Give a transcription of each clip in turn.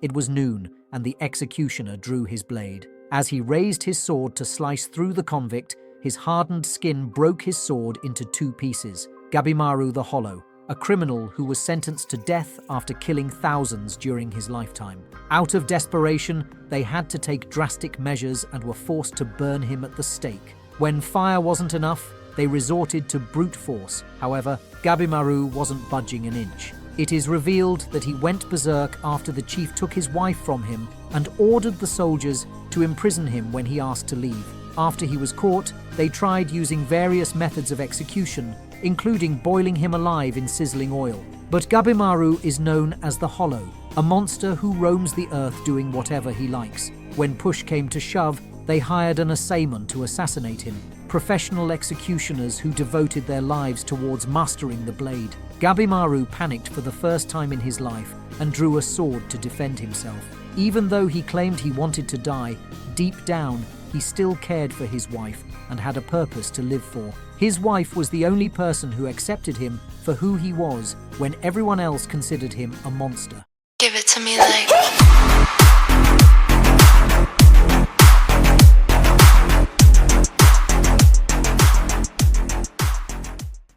It was noon, and the executioner drew his blade. As he raised his sword to slice through the convict, his hardened skin broke his sword into two pieces. Gabimaru the Hollow, a criminal who was sentenced to death after killing thousands during his lifetime. Out of desperation, they had to take drastic measures and were forced to burn him at the stake. When fire wasn't enough, they resorted to brute force. However, Gabimaru wasn't budging an inch. It is revealed that he went berserk after the chief took his wife from him and ordered the soldiers to imprison him when he asked to leave. After he was caught, they tried using various methods of execution, including boiling him alive in sizzling oil. But Gabimaru is known as the Hollow, a monster who roams the earth doing whatever he likes. When push came to shove, they hired an assaiman to assassinate him, professional executioners who devoted their lives towards mastering the blade. Gabimaru panicked for the first time in his life and drew a sword to defend himself. Even though he claimed he wanted to die, deep down, he still cared for his wife and had a purpose to live for. His wife was the only person who accepted him for who he was when everyone else considered him a monster. Give it to me like...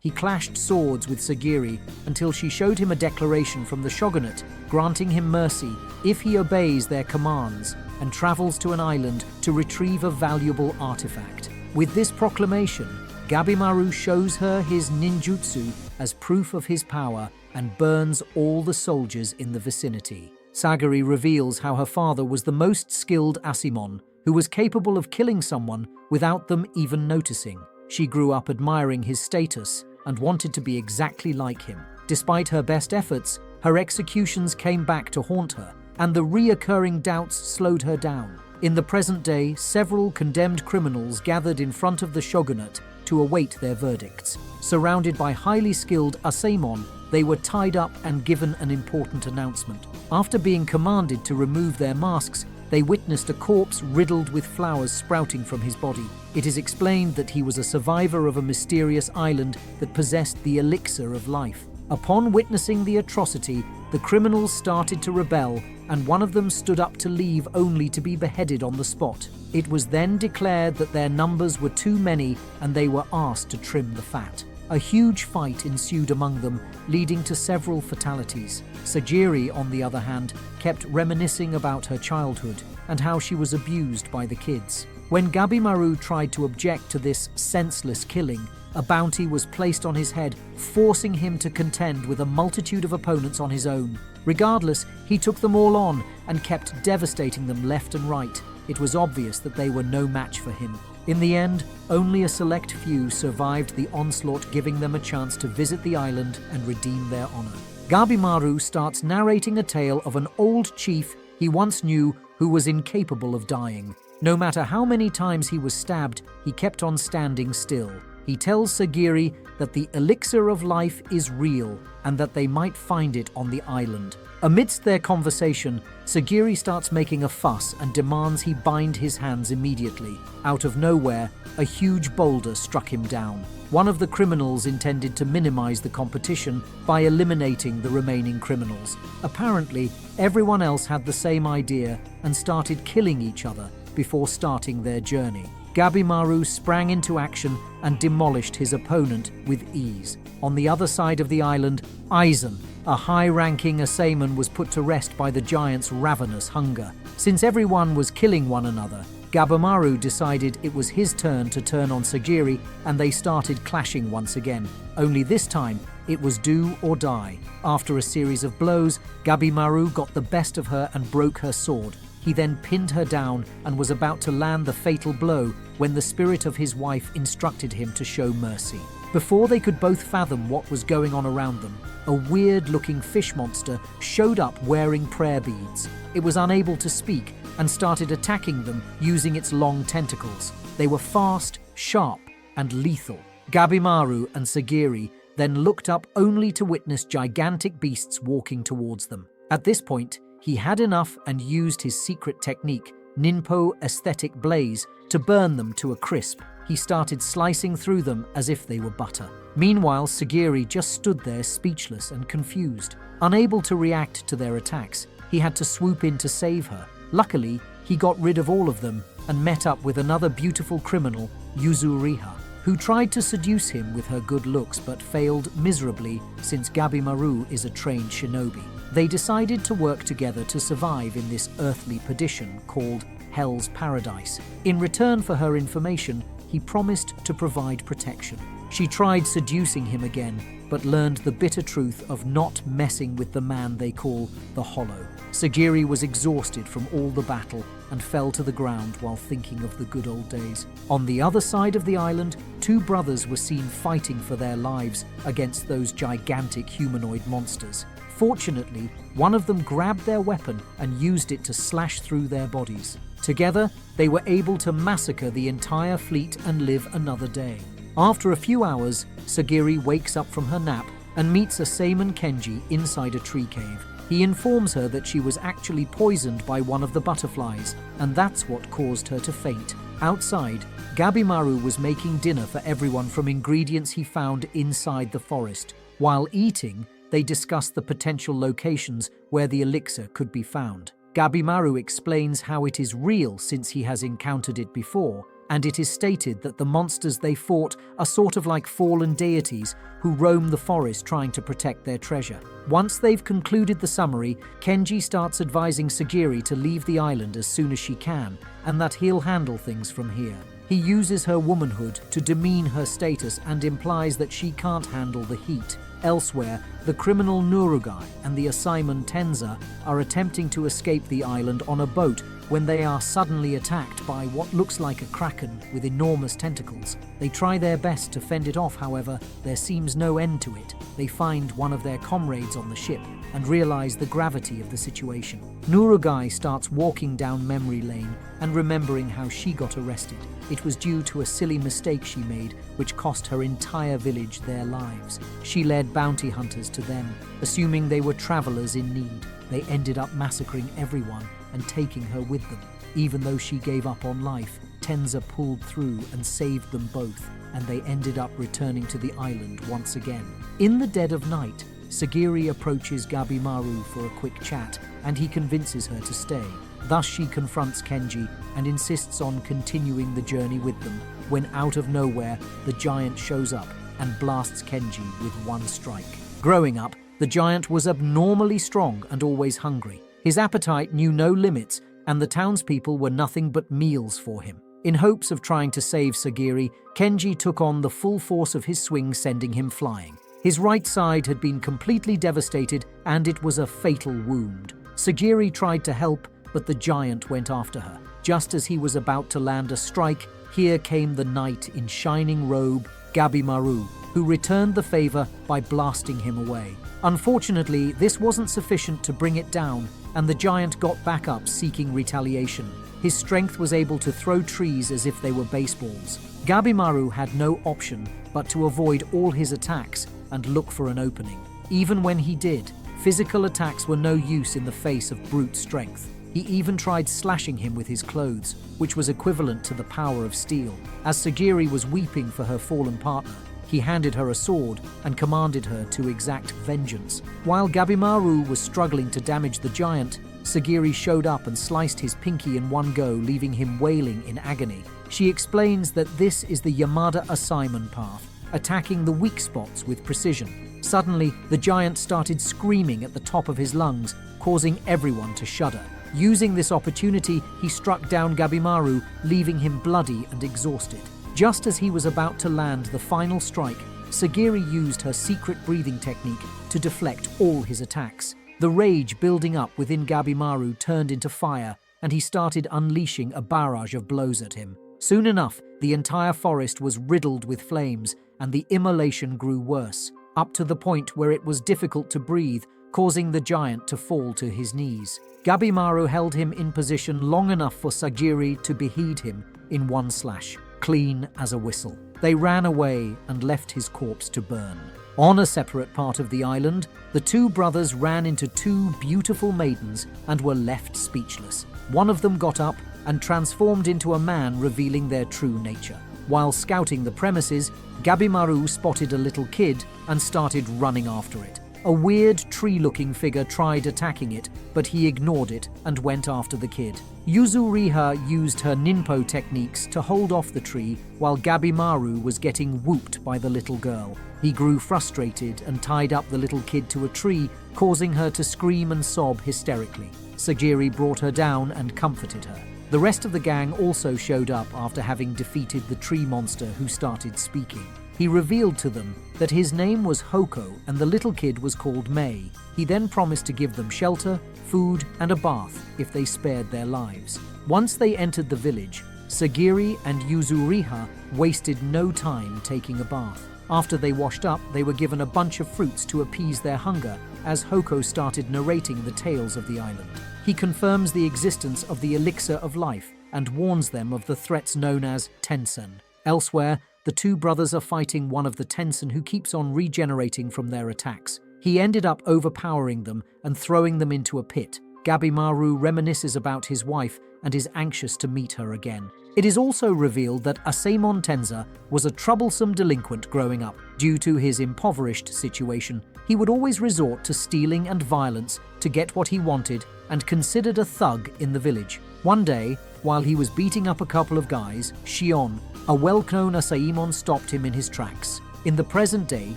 He clashed swords with Sagiri until she showed him a declaration from the shogunate granting him mercy if he obeys their commands and travels to an island to retrieve a valuable artifact. With this proclamation, Gabimaru shows her his ninjutsu as proof of his power and burns all the soldiers in the vicinity. Sagiri reveals how her father was the most skilled Asimon, who was capable of killing someone without them even noticing. She grew up admiring his status and wanted to be exactly like him. Despite her best efforts, her executions came back to haunt her, and the reoccurring doubts slowed her down. In the present day, several condemned criminals gathered in front of the shogunate to await their verdicts. Surrounded by highly skilled Asaemon, they were tied up and given an important announcement. After being commanded to remove their masks, they witnessed a corpse riddled with flowers sprouting from his body. It is explained that he was a survivor of a mysterious island that possessed the elixir of life. Upon witnessing the atrocity, the criminals started to rebel, and one of them stood up to leave only to be beheaded on the spot. It was then declared that their numbers were too many and they were asked to trim the fat. A huge fight ensued among them, leading to several fatalities. Sagiri, on the other hand, kept reminiscing about her childhood and how she was abused by the kids. When Gabimaru tried to object to this senseless killing, a bounty was placed on his head, forcing him to contend with a multitude of opponents on his own. Regardless, he took them all on and kept devastating them left and right. It was obvious that they were no match for him. In the end, only a select few survived the onslaught, giving them a chance to visit the island and redeem their honor. Gabimaru starts narrating a tale of an old chief he once knew who was incapable of dying. No matter how many times he was stabbed, he kept on standing still. He tells Sagiri that the elixir of life is real and that they might find it on the island. Amidst their conversation, Sagiri starts making a fuss and demands he bind his hands immediately. Out of nowhere, a huge boulder struck him down. One of the criminals intended to minimize the competition by eliminating the remaining criminals. Apparently, everyone else had the same idea and started killing each other before starting their journey. Gabimaru sprang into action and demolished his opponent with ease. On the other side of the island, Aizen, a high-ranking Asaemon, was put to rest by the giant's ravenous hunger. Since everyone was killing one another, Gabimaru decided it was his turn to turn on Sagiri, and they started clashing once again. Only this time, it was do or die. After a series of blows, Gabimaru got the best of her and broke her sword. He then pinned her down and was about to land the fatal blow when the spirit of his wife instructed him to show mercy. Before they could both fathom what was going on around them, a weird-looking fish monster showed up wearing prayer beads. It was unable to speak and started attacking them using its long tentacles. They were fast, sharp, and lethal. Gabimaru and Sagiri then looked up only to witness gigantic beasts walking towards them. At this point, he had enough and used his secret technique, Ninpo Aesthetic Blaze, to burn them to a crisp. He started slicing through them as if they were butter. Meanwhile, Sagiri just stood there speechless and confused. Unable to react to their attacks, he had to swoop in to save her. Luckily, he got rid of all of them and met up with another beautiful criminal, Yuzuriha, who tried to seduce him with her good looks but failed miserably since Gabimaru is a trained shinobi. They decided to work together to survive in this earthly perdition called Hell's Paradise. In return for her information, he promised to provide protection. She tried seducing him again, but learned the bitter truth of not messing with the man they call the Hollow. Sagiri was exhausted from all the battle and fell to the ground while thinking of the good old days. On the other side of the island, two brothers were seen fighting for their lives against those gigantic humanoid monsters. Fortunately, one of them grabbed their weapon and used it to slash through their bodies. Together, they were able to massacre the entire fleet and live another day. After a few hours, Sagiri wakes up from her nap and meets a Seiman Kenji inside a tree cave. He informs her that she was actually poisoned by one of the butterflies, and that's what caused her to faint. Outside, Gabimaru was making dinner for everyone from ingredients he found inside the forest. While eating, they discussed the potential locations where the elixir could be found. Gabimaru explains how it is real since he has encountered it before, and it is stated that the monsters they fought are sort of like fallen deities who roam the forest trying to protect their treasure. Once they've concluded the summary, Kenji starts advising Sagiri to leave the island as soon as she can, and that he'll handle things from here. He uses her womanhood to demean her status and implies that she can't handle the heat. Elsewhere, the criminal Nurugai and the Asaiman Tenza are attempting to escape the island on a boat when they are suddenly attacked by what looks like a kraken with enormous tentacles. They try their best to fend it off, however, there seems no end to it. They find one of their comrades on the ship and realize the gravity of the situation. Nurugai starts walking down memory lane and remembering how she got arrested. It was due to a silly mistake she made, which cost her entire village their lives. She led bounty hunters to them, assuming they were travelers in need. They ended up massacring everyone and taking her with them. Even though she gave up on life, Tenza pulled through and saved them both, and they ended up returning to the island once again. In the dead of night, Sagiri approaches Gabimaru for a quick chat, and he convinces her to stay. Thus she confronts Kenji and insists on continuing the journey with them, when out of nowhere, the giant shows up and blasts Kenji with one strike. Growing up, the giant was abnormally strong and always hungry. His appetite knew no limits, and the townspeople were nothing but meals for him. In hopes of trying to save Sagiri, Kenji took on the full force of his swing, sending him flying. His right side had been completely devastated, and it was a fatal wound. Sagiri tried to help, but the giant went after her. Just as he was about to land a strike, here came the knight in shining robe, Gabimaru, who returned the favor by blasting him away. Unfortunately, this wasn't sufficient to bring it down, and the giant got back up seeking retaliation. His strength was able to throw trees as if they were baseballs. Gabimaru had no option but to avoid all his attacks and look for an opening. Even when he did, physical attacks were no use in the face of brute strength. He even tried slashing him with his clothes, which was equivalent to the power of steel. As Sagiri was weeping for her fallen partner, he handed her a sword and commanded her to exact vengeance. While Gabimaru was struggling to damage the giant, Sagiri showed up and sliced his pinky in one go, leaving him wailing in agony. She explains that this is the Yamada Asaiman path, attacking the weak spots with precision. Suddenly, the giant started screaming at the top of his lungs, causing everyone to shudder. Using this opportunity, he struck down Gabimaru, leaving him bloody and exhausted. Just as he was about to land the final strike, Sagiri used her secret breathing technique to deflect all his attacks. The rage building up within Gabimaru turned into fire, and he started unleashing a barrage of blows at him. Soon enough, the entire forest was riddled with flames, and the immolation grew worse, up to the point where it was difficult to breathe, causing the giant to fall to his knees. Gabimaru held him in position long enough for Sagiri to behead him in one slash, clean as a whistle. They ran away and left his corpse to burn. On a separate part of the island, the two brothers ran into two beautiful maidens and were left speechless. One of them got up and transformed into a man, revealing their true nature. While scouting the premises, Gabimaru spotted a little kid and started running after it. A weird tree-looking figure tried attacking it, but he ignored it and went after the kid. Yuzuriha used her ninpo techniques to hold off the tree while Gabimaru was getting whooped by the little girl. He grew frustrated and tied up the little kid to a tree, causing her to scream and sob hysterically. Sagiri brought her down and comforted her. The rest of the gang also showed up after having defeated the tree monster who started speaking. He revealed to them that his name was Hoko and the little kid was called Mei. He then promised to give them shelter, food, and a bath if they spared their lives. Once they entered the village, Sagiri and Yuzuriha wasted no time taking a bath. After they washed up, they were given a bunch of fruits to appease their hunger as Hoko started narrating the tales of the island. He confirms the existence of the elixir of life and warns them of the threats known as Tenson. Elsewhere, the two brothers are fighting one of the Tenson who keeps on regenerating from their attacks. He ended up overpowering them and throwing them into a pit. Gabimaru reminisces about his wife and is anxious to meet her again. It is also revealed that Asaemon Tenza was a troublesome delinquent growing up. Due to his impoverished situation, he would always resort to stealing and violence to get what he wanted and considered a thug in the village. One day, while he was beating up a couple of guys, Shion, a well-known Asaemon, stopped him in his tracks. In the present day,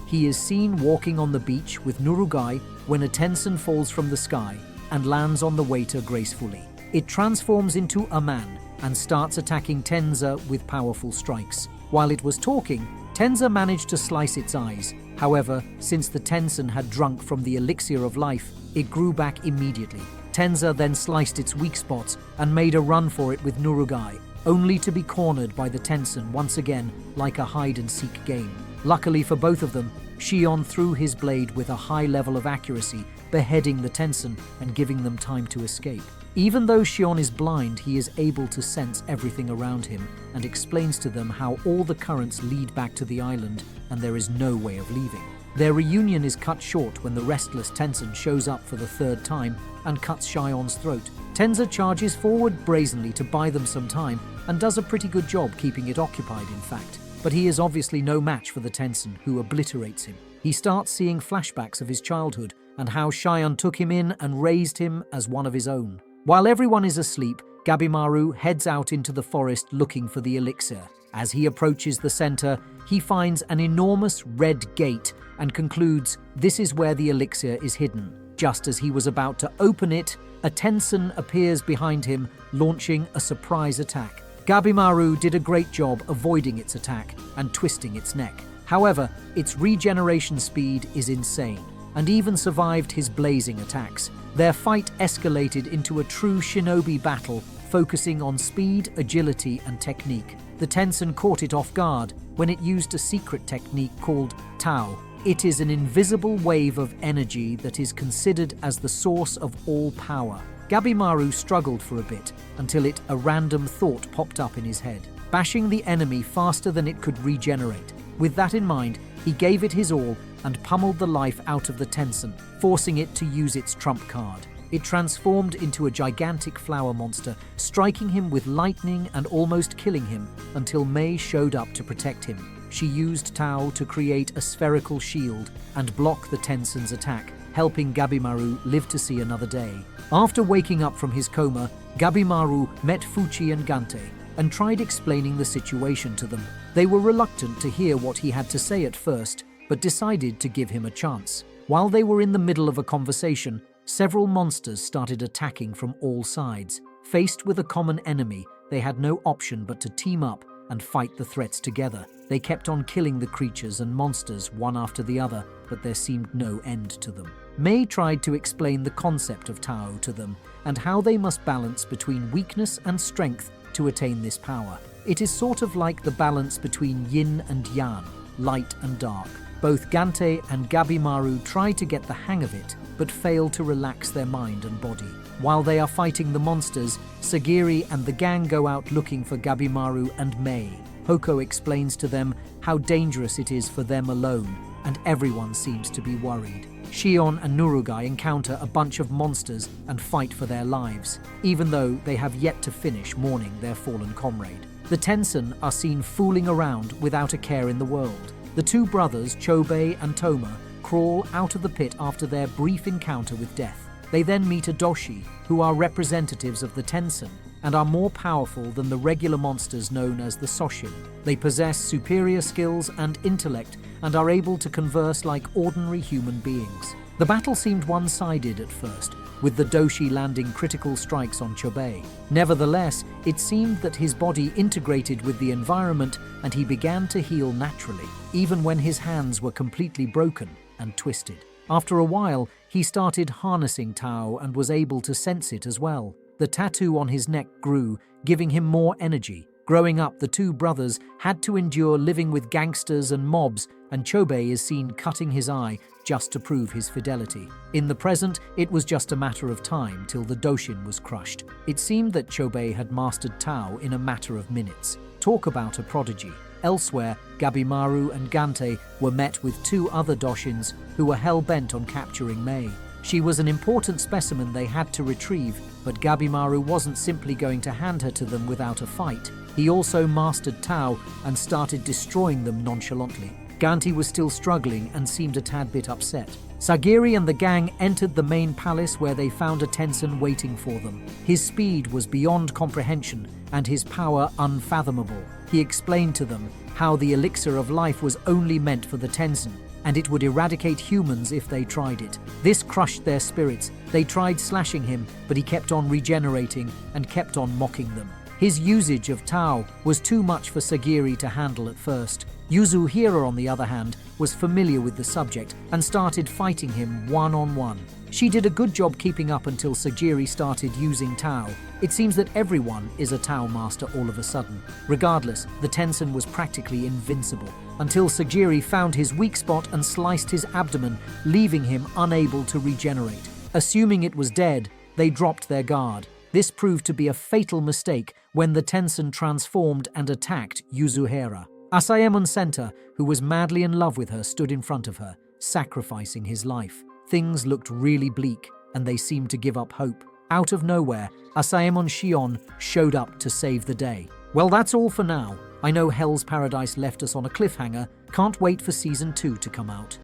he is seen walking on the beach with Nurugai when a Tenson falls from the sky and lands on the waiter gracefully. It transforms into a man and starts attacking Tenza with powerful strikes. While it was talking, Tenza managed to slice its eyes. However, since the Tenson had drunk from the elixir of life, it grew back immediately. Tenza then sliced its weak spots and made a run for it with Nurugai, only to be cornered by the Tenson once again like a hide-and-seek game. Luckily for both of them, Shion threw his blade with a high level of accuracy, beheading the Tenson and giving them time to escape. Even though Shion is blind, he is able to sense everything around him and explains to them how all the currents lead back to the island and there is no way of leaving. Their reunion is cut short when the restless Tenson shows up for the third time and cuts Shion's throat. Tenza charges forward brazenly to buy them some time and does a pretty good job keeping it occupied, in fact. But he is obviously no match for the Tenson, who obliterates him. He starts seeing flashbacks of his childhood and how Shion took him in and raised him as one of his own. While everyone is asleep, Gabimaru heads out into the forest looking for the elixir. As he approaches the center, he finds an enormous red gate and concludes this is where the elixir is hidden. Just as he was about to open it, a Tenson appears behind him, launching a surprise attack. Gabimaru did a great job avoiding its attack and twisting its neck. However, its regeneration speed is insane, and even survived his blazing attacks. Their fight escalated into a true shinobi battle, focusing on speed, agility, and technique. The Tenson caught it off guard when it used a secret technique called Tao. It is an invisible wave of energy that is considered as the source of all power. Gabimaru struggled for a bit until a random thought popped up in his head, bashing the enemy faster than it could regenerate. With that in mind, he gave it his all and pummeled the life out of the Tenson, forcing it to use its trump card. It transformed into a gigantic flower monster, striking him with lightning and almost killing him until Mei showed up to protect him. She used Tao to create a spherical shield and block the Tenson's attack, helping Gabimaru live to see another day. After waking up from his coma, Gabimaru met Fuchi and Gante and tried explaining the situation to them. They were reluctant to hear what he had to say at first, but decided to give him a chance. While they were in the middle of a conversation, several monsters started attacking from all sides. Faced with a common enemy, they had no option but to team up and fight the threats together. They kept on killing the creatures and monsters one after the other, but there seemed no end to them. Mei tried to explain the concept of Tao to them and how they must balance between weakness and strength to attain this power. It is sort of like the balance between yin and yang, light and dark. Both Gante and Gabimaru try to get the hang of it, but fail to relax their mind and body. While they are fighting the monsters, Sagiri and the gang go out looking for Gabimaru and Mei. Hoko explains to them how dangerous it is for them alone, and everyone seems to be worried. Shion and Nurugai encounter a bunch of monsters and fight for their lives, even though they have yet to finish mourning their fallen comrade. The Tenson are seen fooling around without a care in the world. The two brothers, Chobei and Toma, crawl out of the pit after their brief encounter with death. They then meet a doshi, who are representatives of the Tenson, and are more powerful than the regular monsters known as the Soshin. They possess superior skills and intellect and are able to converse like ordinary human beings. The battle seemed one-sided at first, with the doshi landing critical strikes on Chobei. Nevertheless, it seemed that his body integrated with the environment and he began to heal naturally, even when his hands were completely broken and twisted. After a while, he started harnessing Tao and was able to sense it as well. The tattoo on his neck grew, giving him more energy. Growing up, the two brothers had to endure living with gangsters and mobs, and Chobei is seen cutting his eye just to prove his fidelity. In the present, it was just a matter of time till the Doshin was crushed. It seemed that Chobei had mastered Tao in a matter of minutes. Talk about a prodigy. Elsewhere, Gabimaru and Gante were met with two other Doshins who were hell-bent on capturing Mei. She was an important specimen they had to retrieve, but Gabimaru wasn't simply going to hand her to them without a fight. He also mastered Tao and started destroying them nonchalantly. Gante was still struggling and seemed a tad bit upset. Sagiri and the gang entered the main palace where they found a Tenson waiting for them. His speed was beyond comprehension and his power unfathomable. He explained to them how the elixir of life was only meant for the Tenson, and it would eradicate humans if they tried it. This crushed their spirits. They tried slashing him, but he kept on regenerating and kept on mocking them. His usage of Tao was too much for Sagiri to handle at first. Yuzuhira, on the other hand, was familiar with the subject and started fighting him one-on-one. She did a good job keeping up until Sagiri started using Tao. It seems that everyone is a Tao master all of a sudden. Regardless, the Tenson was practically invincible, until Sagiri found his weak spot and sliced his abdomen, leaving him unable to regenerate. Assuming it was dead, they dropped their guard. This proved to be a fatal mistake when the Tenson transformed and attacked Yuzuhira. Asaemon Senta, who was madly in love with her, stood in front of her, sacrificing his life. Things looked really bleak, and they seemed to give up hope. Out of nowhere, Asaemon Shion showed up to save the day. Well, that's all for now. I know Hell's Paradise left us on a cliffhanger. Can't wait for Season 2 to come out.